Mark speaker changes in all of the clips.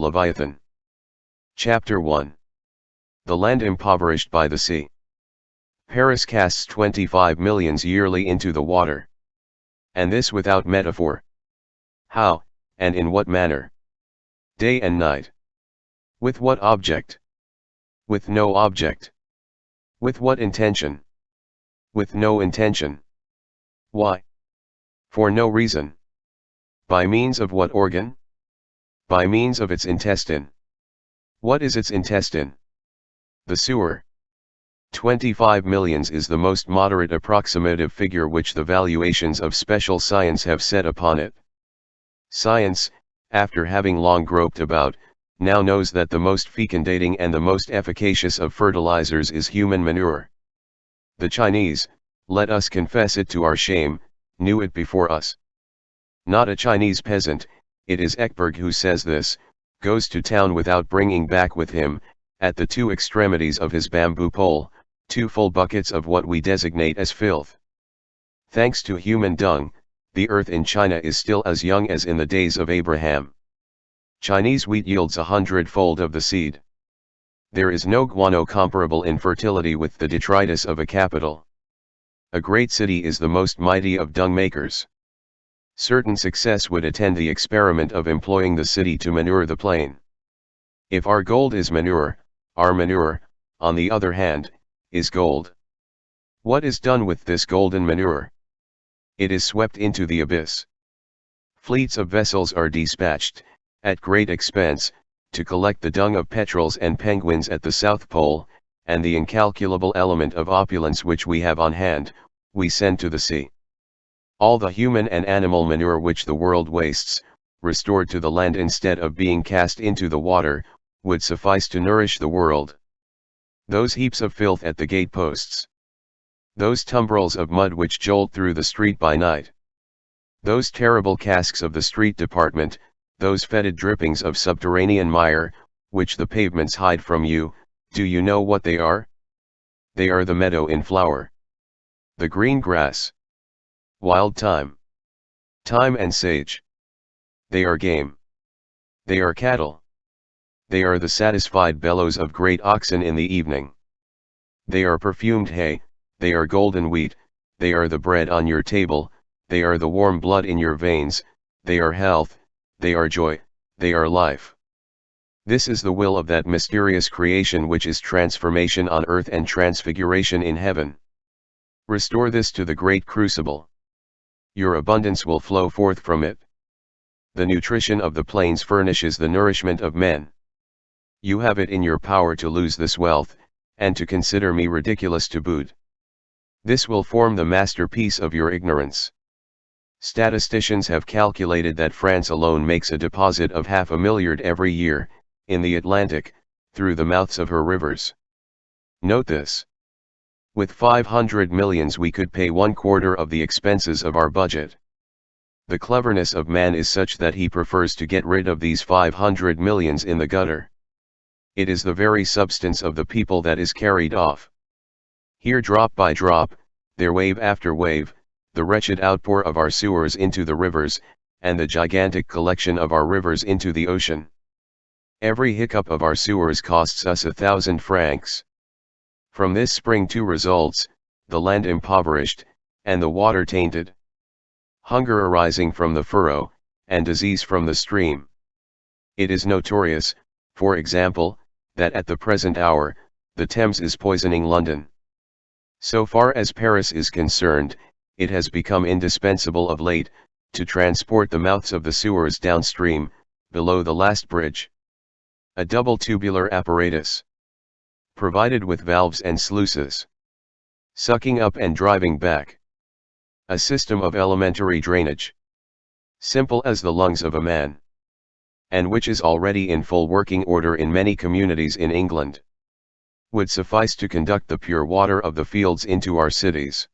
Speaker 1: Leviathan. Chapter 1. The land impoverished by the sea. Paris casts 25 millions yearly into the water. And this without metaphor. How, and in what manner? Day and night. With what object? With no object. With what intention? With no intention. Why? For no reason. By means of what organ? By means of its intestine. What is its intestine? The sewer. 25 millions is the most moderate approximative figure which the valuations of special science have set upon it. Science, after having long groped about, now knows that the most fecundating and the most efficacious of fertilizers is human manure. The Chinese, let us confess it to our shame, knew it before us. Not a Chinese peasant, it is Hapgood who says this, goes to town without bringing back with him, at the two extremities of his bamboo pole, 2 full buckets of what we designate as filth. Thanks to human dung, the earth in China is still as young as in the days of Abraham. Chinese wheat yields 100-fold of the seed. There is no guano comparable in fertility with the detritus of a capital. A great city is the most mighty of dung makers. Certain success would attend the experiment of employing the city to manure the plain. If our gold is manure, our manure, on the other hand, is gold. What is done with this golden manure? It is swept into the abyss. Fleets of vessels are dispatched, at great expense, to collect the dung of petrels and penguins at the South Pole, and the incalculable element of opulence which we have on hand, we send to the sea. All the human and animal manure which the world wastes, restored to the land instead of being cast into the water, would suffice to nourish the world. Those heaps of filth at the gateposts. Those tumbrils of mud which jolt through the street by night. Those terrible casks of the street department, those fetid drippings of subterranean mire, which the pavements hide from you, do you know what they are? They are the meadow in flower. The green grass. Wild thyme. Thyme and sage. They are game. They are cattle. They are the satisfied bellows of great oxen in the evening. They are perfumed hay, they are golden wheat, they are the bread on your table, they are the warm blood in your veins, they are health, they are joy, they are life. This is the will of that mysterious creation which is transformation on earth and transfiguration in heaven. Restore this to the great crucible. Your abundance will flow forth from it. The nutrition of the plains furnishes the nourishment of men. You have it in your power to lose this wealth, and to consider me ridiculous to boot. This will form the masterpiece of your ignorance. Statisticians have calculated that France alone makes a deposit of 500 million every year, in the Atlantic, through the mouths of her rivers. Note this. With 500 millions we could pay 1/4 of the expenses of our budget. The cleverness of man is such that he prefers to get rid of these 500 millions in the gutter. It is the very substance of the people that is carried off. Here drop by drop, there wave after wave, the wretched outpour of our sewers into the rivers, and the gigantic collection of our rivers into the ocean. Every hiccup of our sewers costs us 1,000 francs. From this spring two results, the land impoverished, and the water tainted. Hunger arising from the furrow, and disease from the stream. It is notorious, for example, that at the present hour, the Thames is poisoning London. So far as Paris is concerned, it has become indispensable of late, to transport the mouths of the sewers downstream, below the last bridge. A double tubular apparatus. Provided with valves and sluices. Sucking up and driving back. A system of elementary drainage. Simple as the lungs of a man. And which is already in full working order in many communities in England. Would suffice to conduct the pure water of the fields into our cities.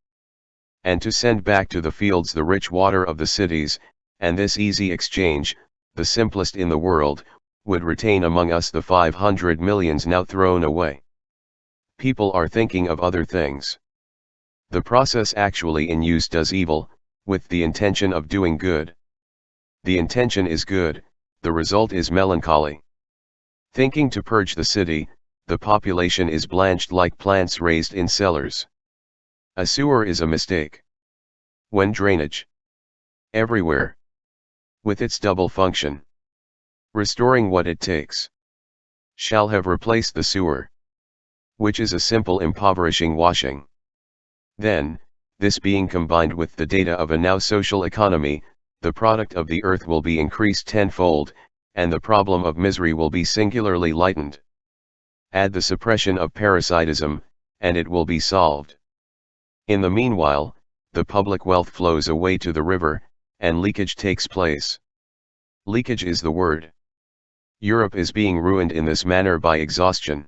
Speaker 1: And to send back to the fields the rich water of the cities, and this easy exchange, the simplest in the world, would retain among us the 500 millions now thrown away. People are thinking of other things. The process actually in use does evil, with the intention of doing good. The intention is good, the result is melancholy. Thinking to purge the city, the population is blanched like plants raised in cellars. A sewer is a mistake. When drainage, everywhere, with its double function, restoring what it takes, shall have replaced the sewer, which is a simple impoverishing washing. Then, this being combined with the data of a now social economy, the product of the earth will be increased tenfold, and the problem of misery will be singularly lightened. Add the suppression of parasitism, and it will be solved. In the meanwhile, the public wealth flows away to the river, and leakage takes place. Leakage is the word. Europe is being ruined in this manner by exhaustion.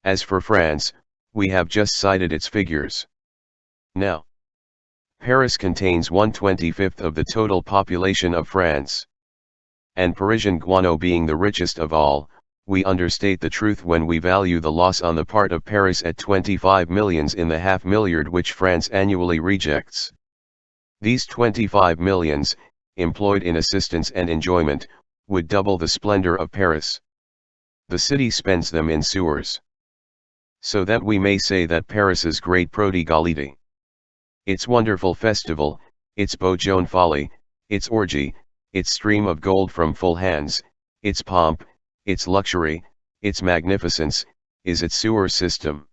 Speaker 1: As for France, we have just cited its figures. Now, Paris contains 1/25 of the total population of France. And Parisian guano being the richest of all, we understate the truth when we value the loss on the part of Paris at 25 millions in the $500,000,000 which France annually rejects. These 25 millions, employed in assistance and enjoyment, would double the splendor of Paris. The city spends them in sewers. So that we may say that Paris's great prodigality, its wonderful festival, its beau jaune folly, its orgy, its stream of gold from full hands, its pomp, its luxury, its magnificence, is its sewer system.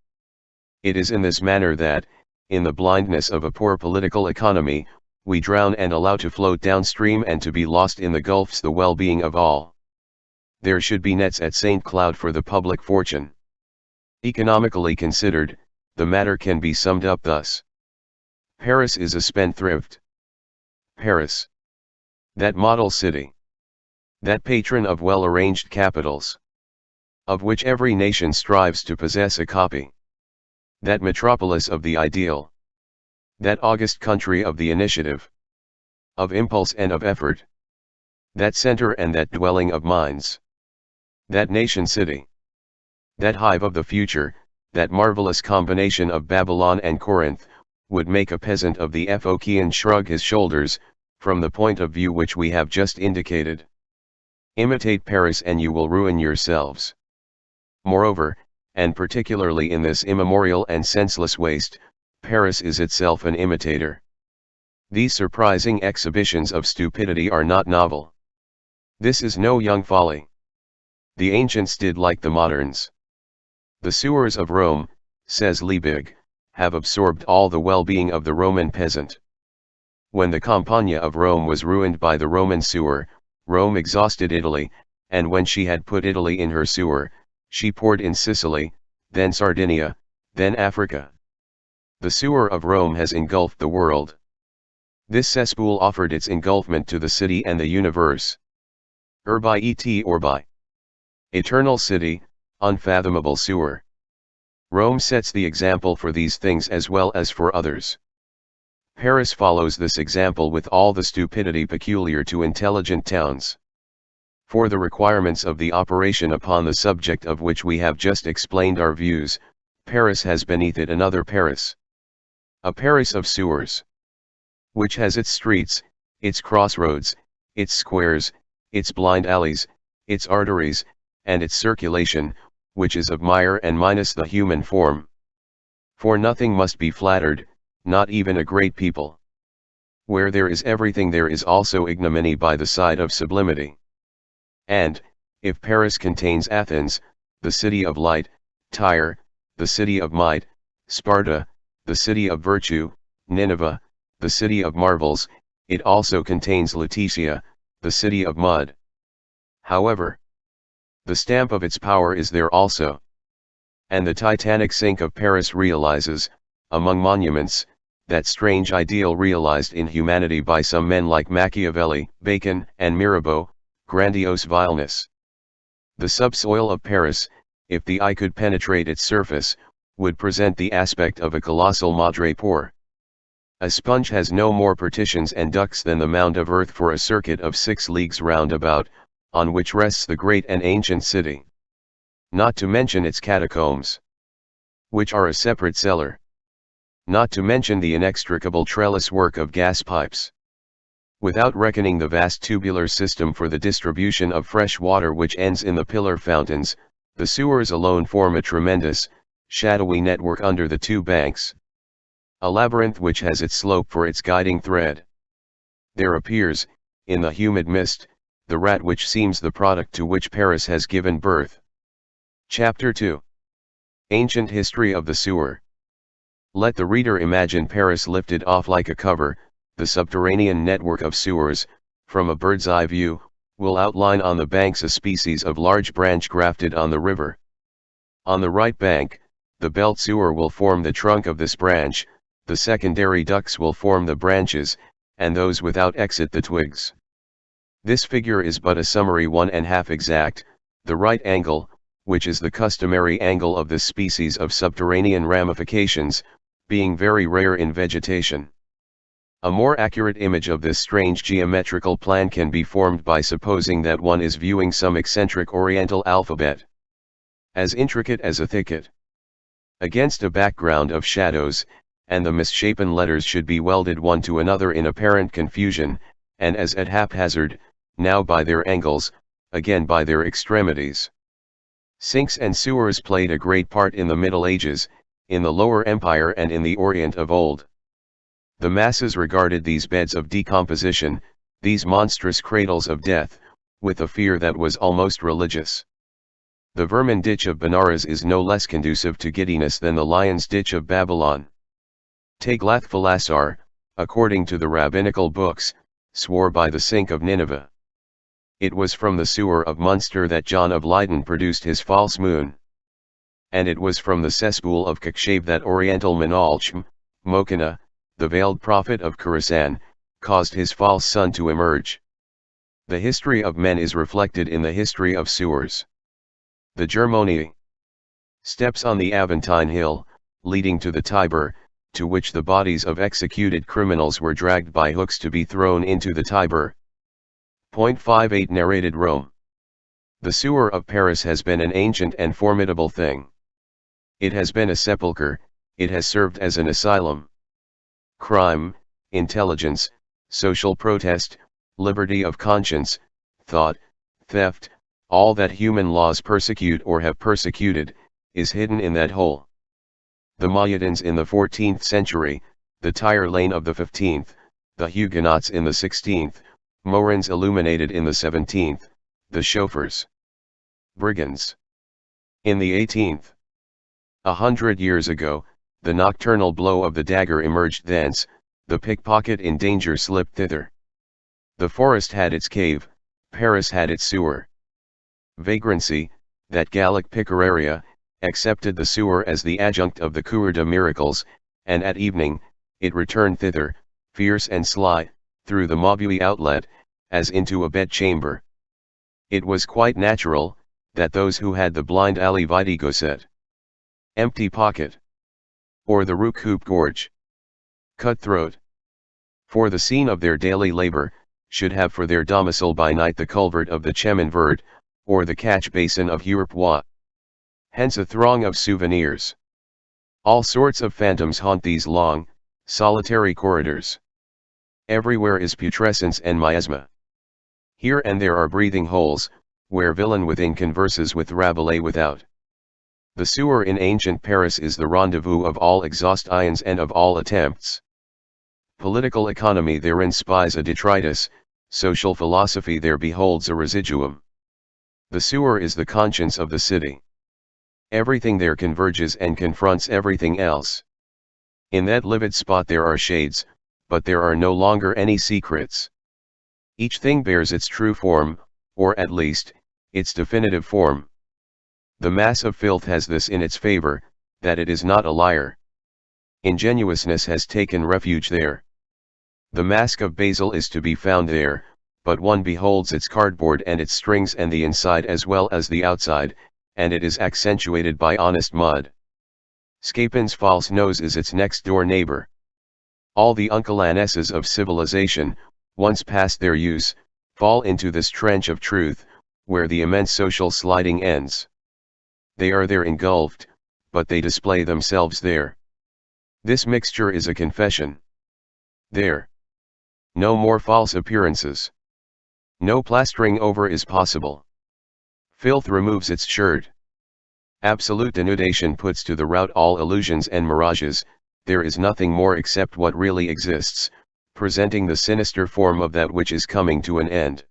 Speaker 1: It is in this manner that, in the blindness of a poor political economy, we drown and allow to float downstream and to be lost in the gulfs the well-being of all. There should be nets at St. Cloud for the public fortune. Economically considered, the matter can be summed up thus. Paris is a spendthrift. Paris, that model city, that patron of well-arranged capitals, of which every nation strives to possess a copy, that metropolis of the ideal, that august country of the initiative, of impulse and of effort, that center and that dwelling of minds, that nation city, that hive of the future, that marvelous combination of Babylon and Corinth, would make a peasant of the Phocian shrug his shoulders, from the point of view which we have just indicated. Imitate Paris and you will ruin yourselves. Moreover, and particularly in this immemorial and senseless waste, Paris is itself an imitator. These surprising exhibitions of stupidity are not novel. This is no young folly. The ancients did like the moderns. The sewers of Rome, says Liebig, have absorbed all the well-being of the Roman peasant. When the Campagna of Rome was ruined by the Roman sewer, Rome exhausted Italy, and when she had put Italy in her sewer, she poured in Sicily, then Sardinia, then Africa. The sewer of Rome has engulfed the world. This cesspool offered its engulfment to the city and the universe. Urbi et orbi. Eternal city, unfathomable sewer. Rome sets the example for these things as well as for others. Paris follows this example with all the stupidity peculiar to intelligent towns. For the requirements of the operation upon the subject of which we have just explained our views, Paris has beneath it another Paris. A Paris of sewers, which has its streets, its crossroads, its squares, its blind alleys, its arteries, and its circulation, which is of mire and minus the human form. For nothing must be flattered, not even a great people. Where there is everything there is also ignominy by the side of sublimity. And, if Paris contains Athens, the city of light, Tyre, the city of might, Sparta, the city of virtue, Nineveh, the city of marvels, it also contains Laetitia, the city of mud. However, the stamp of its power is there also. And the titanic sink of Paris realizes, among monuments, that strange ideal realized in humanity by some men like Machiavelli, Bacon, and Mirabeau, grandiose vileness. The subsoil of Paris, if the eye could penetrate its surface, would present the aspect of a colossal madrepore. A sponge has no more partitions and ducts than the mound of earth for a circuit of 6 leagues round about, on which rests the great and ancient city. Not to mention its catacombs, which are a separate cellar. Not to mention the inextricable trellis work of gas pipes. Without reckoning the vast tubular system for the distribution of fresh water which ends in the pillar fountains, the sewers alone form a tremendous, shadowy network under the two banks. A labyrinth which has its slope for its guiding thread. There appears, in the humid mist, the rat which seems the product to which Paris has given birth. Chapter 2. Ancient History of the Sewer. Let the reader imagine Paris lifted off like a cover. The subterranean network of sewers, from a bird's eye view, will outline on the banks a species of large branch grafted on the river. On the right bank, the belt sewer will form the trunk of this branch, the secondary ducts will form the branches, and those without exit the twigs. This figure is but a summary 1/2 exact, the right angle, which is the customary angle of this species of subterranean ramifications, being very rare in vegetation. A more accurate image of this strange geometrical plan can be formed by supposing that one is viewing some eccentric Oriental alphabet, as intricate as a thicket, against a background of shadows, and the misshapen letters should be welded one to another in apparent confusion, and as at haphazard, now by their angles, again by their extremities. Sinks and sewers played a great part in the Middle Ages, in the Lower Empire and in the Orient of old. The masses regarded these beds of decomposition, these monstrous cradles of death, with a fear that was almost religious. The vermin ditch of Benares is no less conducive to giddiness than the lion's ditch of Babylon. Tiglath-Pileser, according to the rabbinical books, swore by the sink of Nineveh. It was from the sewer of Munster that John of Leyden produced his false moon. And it was from the cesspool of Kakshave that Oriental Menalchm, Mokanna, the veiled prophet of Khorasan, caused his false sun to emerge. The history of men is reflected in the history of sewers. The Germanii. Steps on the Aventine Hill, leading to the Tiber, to which the bodies of executed criminals were dragged by hooks to be thrown into the Tiber. 58 Narrated Rome. The sewer of Paris has been an ancient and formidable thing. It has been a sepulchre, it has served as an asylum. Crime, intelligence, social protest, liberty of conscience, thought, theft, all that human laws persecute or have persecuted, is hidden in that hole. The Mahometans in the 14th century, the Tire Lane of the 15th, the Huguenots in the 16th, Morans illuminated in the 17th, the chauffeurs, brigands, in the 18th. 100 years ago, the nocturnal blow of the dagger emerged thence, the pickpocket in danger slipped thither. The forest had its cave, Paris had its sewer. Vagrancy, that Gallic Picareria, accepted the sewer as the adjunct of the Cour de Miracles, and at evening, it returned thither, fierce and sly, through the Maubuée outlet, as into a bedchamber. It was quite natural, that those who had the blind alley vide gosset, empty pocket, or the Rue Coupe Gorge, cutthroat, for the scene of their daily labor, should have for their domicile by night the culvert of the Chemin Vert, or the catch basin of Hurepoix. Hence a throng of souvenirs. All sorts of phantoms haunt these long, solitary corridors. Everywhere is putrescence and miasma. Here and there are breathing holes, where villain within converses with Rabelais without. The sewer in ancient Paris is the rendezvous of all exhaustions and of all attempts. Political economy therein spies a detritus, social philosophy there beholds a residuum. The sewer is the conscience of the city. Everything there converges and confronts everything else. In that livid spot there are shades, but there are no longer any secrets. Each thing bears its true form, or at least, its definitive form. The mass of filth has this in its favor, that it is not a liar. Ingenuousness has taken refuge there. The mask of basil is to be found there, but one beholds its cardboard and its strings and the inside as well as the outside, and it is accentuated by honest mud. Scapin's false nose is its next-door neighbor. All the uncleannesses of civilization, once past their use, fall into this trench of truth, where the immense social sliding ends. They are there engulfed, but they display themselves there. This mixture is a confession. There. No more false appearances. No plastering over is possible. Filth removes its shirt. Absolute denudation puts to the rout all illusions and mirages. There is nothing more except what really exists, presenting the sinister form of that which is coming to an end.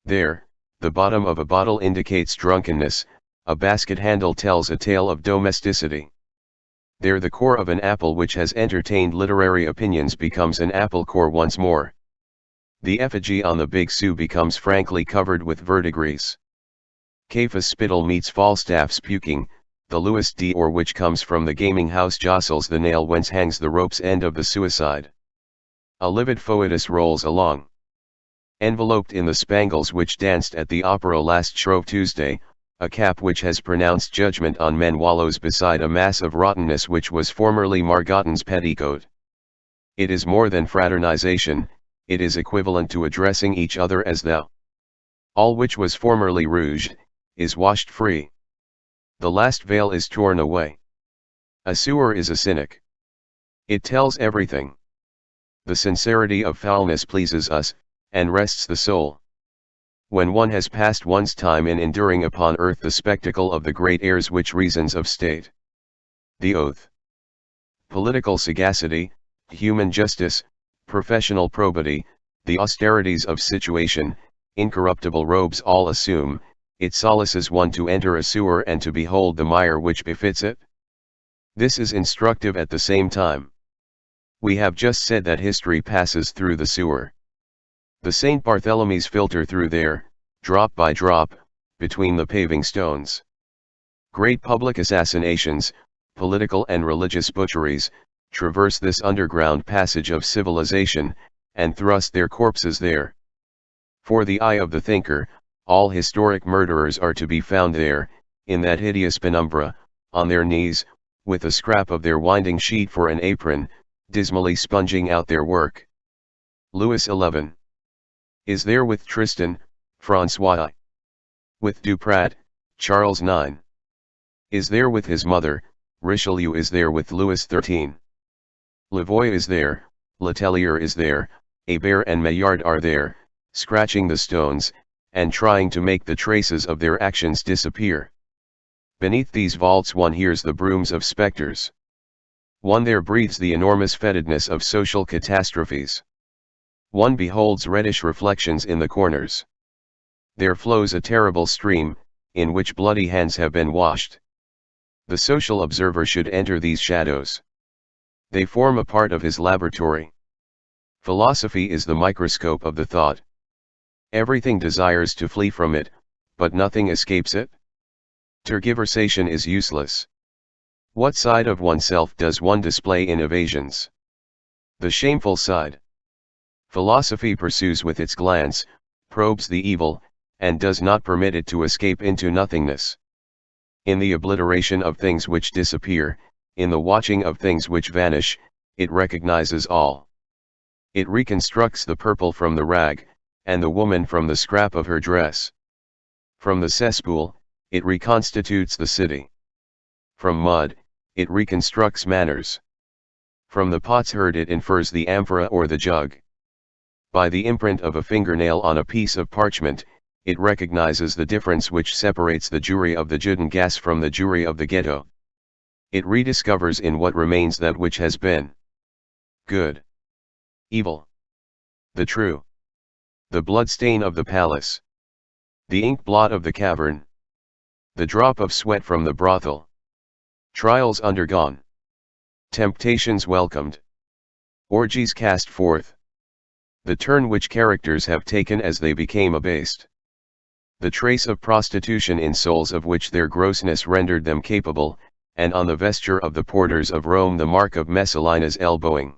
Speaker 1: There, the bottom of a bottle indicates drunkenness, a basket handle tells a tale of domesticity. There the core of an apple which has entertained literary opinions becomes an apple core once more. The effigy on the Big Sue becomes frankly covered with verdigris. Caiaphas' spittle meets Falstaff's puking, the Louis d'Or which comes from the gaming house jostles the nail whence hangs the rope's end of the suicide. A livid fœtus rolls along. Enveloped in the spangles which danced at the opera last Shrove-Tuesday, a cap which has pronounced judgment on men wallows beside a mass of rottenness which was formerly margoton's petticoat. It is more than fraternization, it is equivalent to addressing each other as thou. All which was formerly rouged, is washed free. The last veil is torn away. A sewer is a cynic. It tells everything. The sincerity of foulness pleases us, and rests the soul. When one has passed one's time in enduring upon earth the spectacle of the great airs which reasons of state. The oath. Political sagacity, human justice, professional probity, the austerities of situation, incorruptible robes all assume, it solaces one to enter a sewer and to behold the mire which befits it. This is instructive at the same time. We have just said that history passes through the sewer. The Saint-Barthélemys filter through there, drop by drop, between the paving stones. Great public assassinations, political and religious butcheries, traverse this underground passage of civilization, and thrust their corpses there. For the eye of the thinker, all historic murderers are to be found there, in that hideous penumbra, on their knees, with a scrap of their winding sheet for an apron, dismally sponging out their work. Louis XI is there with Tristan, François I. With Duprat, Charles IX. Is there with his mother, Richelieu is there with Louis XIII. Lavoie is there, Letellier is there, Hébert and Maillard are there, scratching the stones, and trying to make the traces of their actions disappear. Beneath these vaults one hears the brooms of spectres. One there breathes the enormous fetidness of social catastrophes. One beholds reddish reflections in the corners. There flows a terrible stream, in which bloody hands have been washed. The social observer should enter these shadows. They form a part of his laboratory. Philosophy is the microscope of the thought. Everything desires to flee from it, but nothing escapes it. Tergiversation is useless. What side of oneself does one display in evasions? The shameful side. Philosophy pursues with its glance, probes the evil, and does not permit it to escape into nothingness. In the obliteration of things which disappear, in the watching of things which vanish, it recognizes all. It reconstructs the purple from the rag, and the woman from the scrap of her dress. From the cesspool, it reconstitutes the city. From mud, it reconstructs manners. From the potsherd it infers the amphora or the jug. By the imprint of a fingernail on a piece of parchment, it recognizes the difference which separates the Jewry of the Judengasse from the Jewry of the ghetto. It rediscovers in what remains that which has been good, evil, the true, the bloodstain of the palace, the ink blot of the cavern, the drop of sweat from the brothel, trials undergone, temptations welcomed, orgies cast forth, the turn which characters have taken as they became abased, the trace of prostitution in souls of which their grossness rendered them capable, and on the vesture of the porters of Rome the mark of Messalina's elbowing.